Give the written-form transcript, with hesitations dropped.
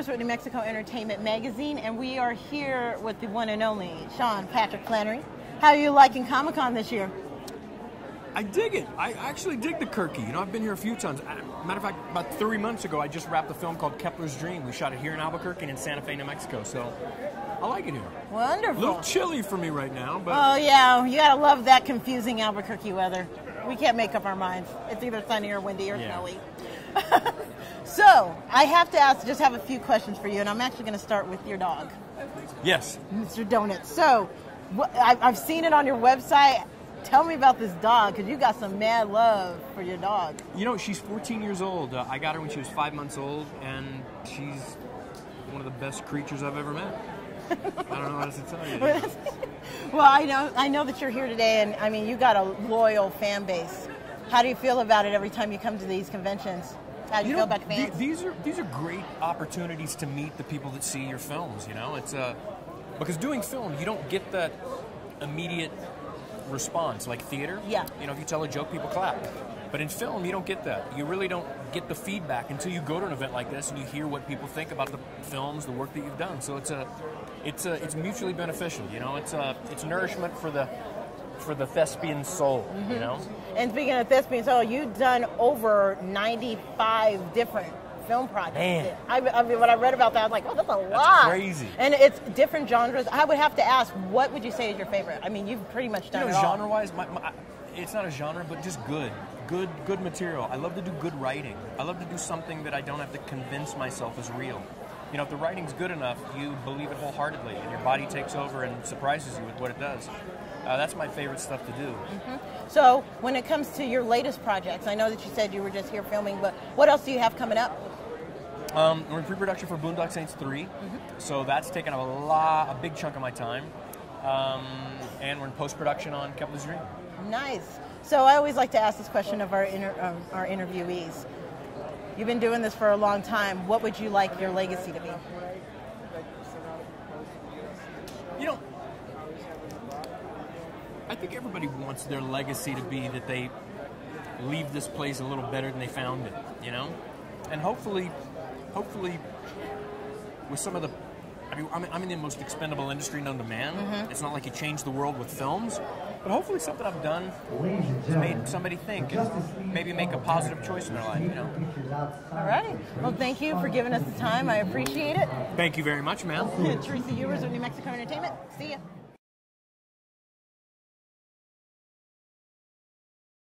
Ewers with New Mexico Entertainment Magazine, and we are here with the one and only Sean Patrick Flanery. How are you liking Comic-Con this year? I dig it. I actually dig the Kirky. You know, I've been here a few times. Matter of fact, about 3 months ago, I just wrapped a film called Kepler's Dream. We shot it here in Albuquerque and in Santa Fe, New Mexico. So I like it here. Wonderful. A little chilly for me right now, but oh yeah, you gotta love that confusing Albuquerque weather. We can't make up our minds. It's either sunny or windy or snowy. So I have to ask, just have a few questions for you, and I'm actually going to start with your dog. Yes. Mr. Donut. So I've seen it on your website. Tell me about this dog, because you got some mad love for your dog. You know, she's 14 years old. I got her when she was 5 months old, and she's one of the best creatures I've ever met. I don't know what else to tell you. Well, I know that you're here today, and I mean, you got a loyal fan base. How do you feel about it every time you come to these conventions? How do you feel about fans? These are great opportunities to meet the people that see your films. You know, it's because doing film, you don't get that immediate response like theater. Yeah. You know, if you tell a joke, people clap. But in film, you don't get that. You really don't get the feedback until you go to an event like this and you hear what people think about the films, the work that you've done. So it's mutually beneficial. You know, it's nourishment for the thespian soul. You know. And speaking of thespian soul, you've done over 95 different film projects. Man. I mean, when I read about that, I was like, oh, that's a lot. That's crazy. And it's different genres. I would have to ask, what would you say is your favorite? I mean, you've pretty much done it all. Genre-wise, it's not a genre, but just good material. I love to do good writing. I love to do something that I don't have to convince myself is real. You know, if the writing's good enough, you believe it wholeheartedly, and your body takes over and surprises you with what it does. That's my favorite stuff to do. So, when it comes to your latest projects, I know that you said you were just here filming, but what else do you have coming up? We're in pre-production for Boondock Saints 3, so that's taken a big chunk of my time. And we're in post-production on Kepler's Dream. Nice. So I always like to ask this question of our interviewees. You've been doing this for a long time. What would you like your legacy to be? You know, I think everybody wants their legacy to be that they leave this place a little better than they found it, you know? And hopefully with some of the, I'm in the most expendable industry known to man. It's not like you change the world with films, but hopefully something I've done has made somebody think and maybe make a positive choice in their life, you know? All right. Well, thank you for giving us the time. I appreciate it. Thank you very much, ma'am. Teresa Ewers of New Mexico Entertainment. See ya.